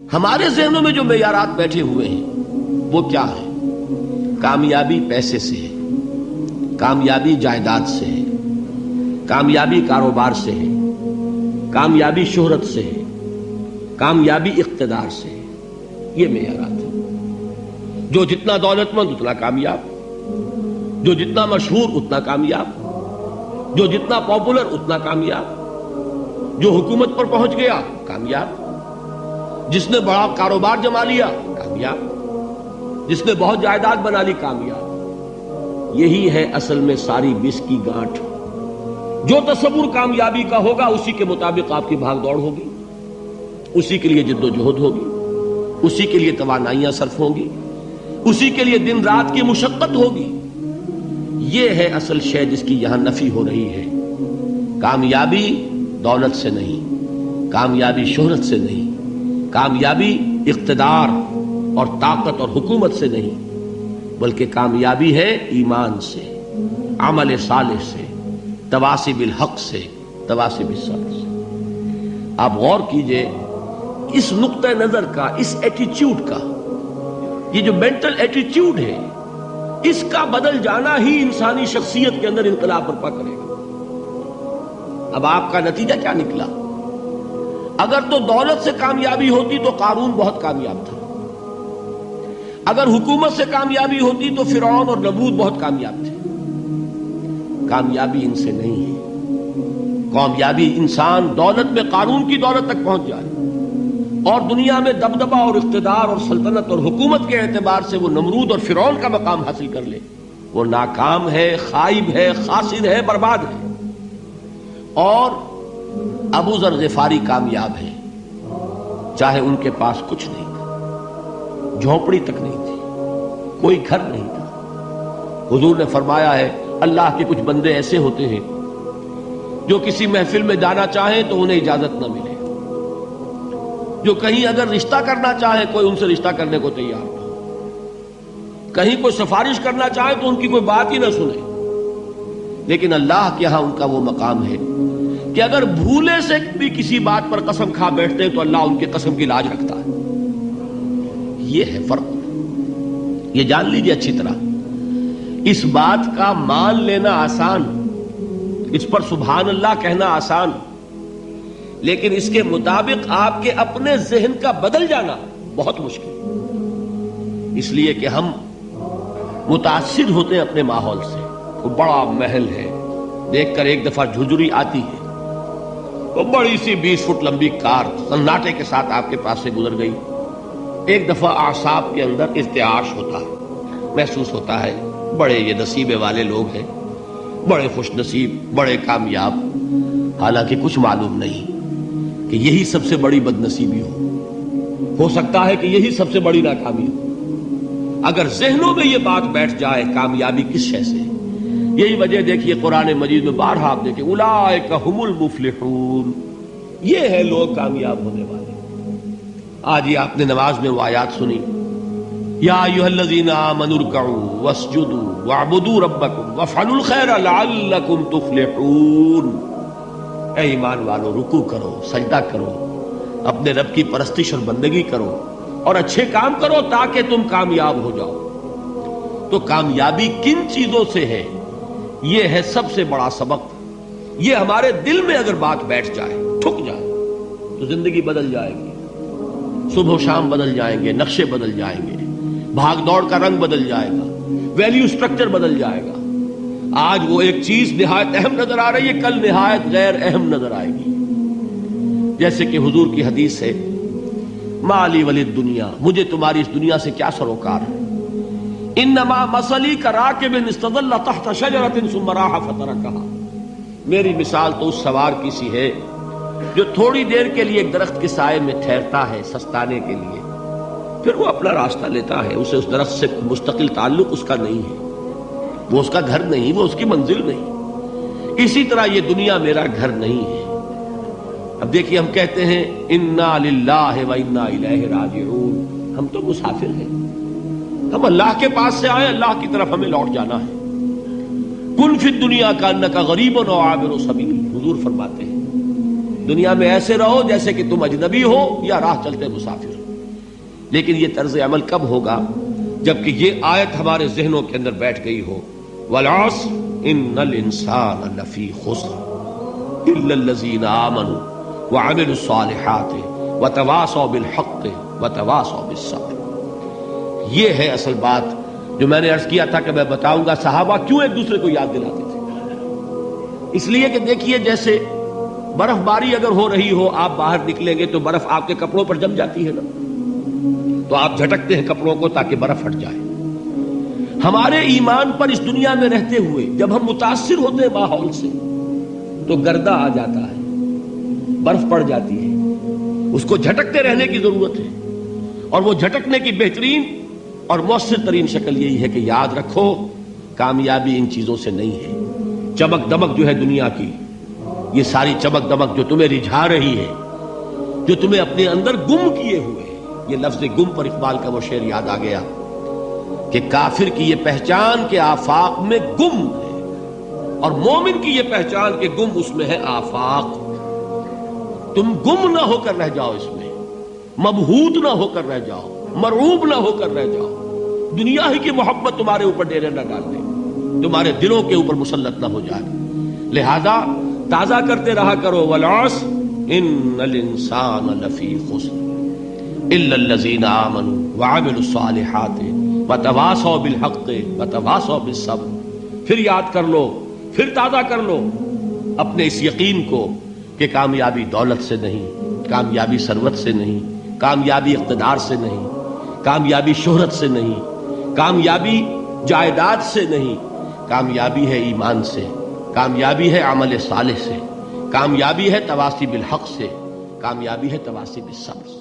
ہمارے ذہنوں میں جو معیارات بیٹھے ہوئے ہیں وہ کیا ہے؟ کامیابی پیسے سے ہے، کامیابی جائیداد سے ہے، کامیابی کاروبار سے ہے، کامیابی شہرت سے ہے، کامیابی اقتدار سے ہے. یہ معیارات ہیں. جو جتنا دولت مند اتنا کامیاب، جو جتنا مشہور اتنا کامیاب، جو جتنا پاپولر اتنا کامیاب، جو حکومت پر پہنچ گیا کامیاب، جس نے بڑا کاروبار جما لیا کامیاب، جس نے بہت جائیداد بنا لی کامیاب. یہی ہے اصل میں ساری بس کی گانٹھ. جو تصور کامیابی کا ہوگا اسی کے مطابق آپ کی بھاگ دوڑ ہوگی، اسی کے لیے جد و جہد ہوگی، اسی کے لیے توانائیاں صرف ہوں گی، اسی کے لیے دن رات کی مشقت ہوگی. یہ ہے اصل شے جس کی یہاں نفی ہو رہی ہے. کامیابی دولت سے نہیں، کامیابی شہرت سے نہیں، کامیابی اقتدار اور طاقت اور حکومت سے نہیں، بلکہ کامیابی ہے ایمان سے، عمل صالح سے، تواصی بالحق سے، تواصی بالصبر سے. آپ غور کیجئے اس نقطہ نظر کا، اس ایٹیچیوڈ کا، یہ جو مینٹل ایٹیچیوڈ ہے اس کا بدل جانا ہی انسانی شخصیت کے اندر انقلاب برپا کرے گا. اب آپ کا نتیجہ کیا نکلا؟ اگر تو دولت سے کامیابی ہوتی تو قارون بہت کامیاب تھا، اگر حکومت سے کامیابی ہوتی تو فرعون اور نمرود بہت کامیاب تھے. کامیابی ان سے نہیں ہے. کامیابی انسان دولت میں قارون کی دولت تک پہنچ جائے اور دنیا میں دبدبہ اور اقتدار اور سلطنت اور حکومت کے اعتبار سے وہ نمرود اور فرعون کا مقام حاصل کر لے، وہ ناکام ہے، خائب ہے، خاسر ہے، برباد ہے. اور ابو ذر غفاری کامیاب ہے، چاہے ان کے پاس کچھ نہیں تھا، جھونپڑی تک نہیں تھی، کوئی گھر نہیں تھا. حضور نے فرمایا ہے اللہ کے کچھ بندے ایسے ہوتے ہیں جو کسی محفل میں جانا چاہیں تو انہیں اجازت نہ ملے، جو کہیں اگر رشتہ کرنا چاہے کوئی ان سے رشتہ کرنے کو تیار نہ، کہیں کوئی سفارش کرنا چاہے تو ان کی کوئی بات ہی نہ سنے. لیکن اللہ کے ہاں ان کا وہ مقام ہے کہ اگر بھولے سے بھی کسی بات پر قسم کھا بیٹھتے ہیں تو اللہ ان کے قسم کی لاج رکھتا ہے. یہ ہے فرق. یہ جان لیجیے اچھی طرح. اس بات کا مان لینا آسان، اس پر سبحان اللہ کہنا آسان، لیکن اس کے مطابق آپ کے اپنے ذہن کا بدل جانا بہت مشکل. اس لیے کہ ہم متاثر ہوتے ہیں اپنے ماحول سے. وہ بڑا محل ہے، دیکھ کر ایک دفعہ جھجری آتی ہے، وہ بڑی سی 20 فٹ لمبی کار سناٹے کے ساتھ آپ کے پاس سے گزر گئی. ایک دفعہ اعصاب کے اندر ارتعاش ہوتا ہے، محسوس ہوتا ہے بڑے یہ نصیبے والے لوگ ہیں، بڑے خوش نصیب، بڑے کامیاب. حالانکہ کچھ معلوم نہیں کہ یہی سب سے بڑی بد نصیبی ہو سکتا ہے کہ یہی سب سے بڑی ناکامی ہو. اگر ذہنوں میں یہ بات بیٹھ جائے کامیابی کس شے سے. یہی وجہ دیکھیے قرآن مجید میں بارہا آپ دیکھیں اولئک هم المفلحون، یہ ہے لوگ کامیاب ہونے والے. آج یہ آپ نے نماز میں وہ آیات سنی، یا ایھا الذین آمنوا ارکعوا واسجدوا واعبدوا ربکم وافعلوا الخیر لعلکم تفلحون. اے ایمان والو، رکوع کرو، سجدہ کرو، اپنے رب کی پرستش اور بندگی کرو اور اچھے کام کرو تاکہ تم کامیاب ہو جاؤ. تو کامیابی کن چیزوں سے ہے؟ یہ ہے سب سے بڑا سبق. یہ ہمارے دل میں اگر بات بیٹھ جائے، ٹھک جائے، تو زندگی بدل جائے گی. صبح و شام بدل جائیں گے، نقشے بدل جائیں گے، بھاگ دوڑ کا رنگ بدل جائے گا، ویلیو سٹرکچر بدل جائے گا. آج وہ ایک چیز نہایت اہم نظر آ رہی ہے، کل نہایت غیر اہم نظر آئے گی. جیسے کہ حضور کی حدیث ہے مالی ولی الدنیا، مجھے تمہاری اس دنیا سے کیا سروکار ہے. انما مثلی کراکب استظل تحت شجرۃ ثم راح فترکها، میری مثال تو اس سوار کی سی ہے جو تھوڑی دیر کے لیے ایک درخت کے سائے میں ٹھہرتا ہے سستانے کے لیے، پھر وہ اپنا راستہ لیتا ہے. اسے اس درخت سے مستقل تعلق اس کا نہیں ہے، وہ اس کا گھر نہیں، وہ اس کی منزل نہیں. اسی طرح یہ دنیا میرا گھر نہیں ہے. اب دیکھیے ہم کہتے ہیں انا للہ و انا الیہ راجعون، ہم تو مسافر ہیں، ہم اللہ کے پاس سے آئے، اللہ کی طرف ہمیں لوٹ جانا ہے. کن فی الدنیا کانک غریب و عابر سبیل، حضور فرماتے ہیں دنیا میں ایسے رہو جیسے کہ تم اجنبی ہو یا راہ چلتے مسافر. لیکن یہ طرز عمل کب ہوگا؟ جبکہ یہ آیت ہمارے ذہنوں کے اندر بیٹھ گئی ہو، والعصر ان الانسان لفی خسر الا الذین آمنوا وعملوا الصالحات وتواصوا بالحق وتواصوا بالصبر۔ یہ ہے اصل بات جو میں نے عرض کیا تھا کہ میں بتاؤں گا صحابہ کیوں ایک دوسرے کو یاد دلاتے تھے۔ اس لیے کہ دیکھیے جیسے برف باری اگر ہو رہی ہو، آپ باہر نکلیں گے تو برف آپ کے کپڑوں پر جم جاتی ہے نا، تو آپ جھٹکتے ہیں کپڑوں کو تاکہ برف ہٹ جائے۔ ہمارے ایمان پر اس دنیا میں رہتے ہوئے جب ہم متاثر ہوتے ہیں ماحول سے تو گردہ آ جاتا ہے، برف پڑ جاتی ہے، اس کو جھٹکتے رہنے کی ضرورت ہے۔ اور وہ جھٹکنے کی بہترین اور مؤثر ترین شکل یہی ہے کہ یاد رکھو کامیابی ان چیزوں سے نہیں ہے۔ چمک دمک جو ہے دنیا کی، یہ ساری چمک دمک جو تمہیں رجھا رہی ہے، جو تمہیں اپنے اندر گم کیے ہوئے، یہ لفظ گم پر اقبال کا وہ شعر یاد آ گیا کہ کافر کی یہ پہچان کے آفاق میں گم ہے، اور مومن کی یہ پہچان کے گم اس میں ہے آفاق۔ تم گم نہ ہو کر رہ جاؤ، اس میں مبہوت نہ ہو کر رہ جاؤ، مرعوب نہ ہو کر رہ جاؤ، دنیا ہی کی محبت تمہارے اوپر ڈیرے نہ ڈال دے، تمہارے دلوں کے اوپر مسلط نہ ہو جائے۔ لہذا تازہ کرتے رہا کرو، والعصر ان الانسان لفی خسر الا الذین آمنوا وعملوا الصالحات وتواصوا بالحق وتواصوا بالصبر۔ پھر یاد کر لو، پھر تازہ کر لو اپنے اس یقین کو کہ کامیابی دولت سے نہیں، کامیابی ثروت سے نہیں، کامیابی اقتدار سے نہیں، کامیابی شہرت سے نہیں، کامیابی جائیداد سے نہیں، کامیابی ہے ایمان سے، کامیابی ہے عمل صالح سے، کامیابی ہے تواصی بالحق سے، کامیابی ہے تواصی بالصبر سے۔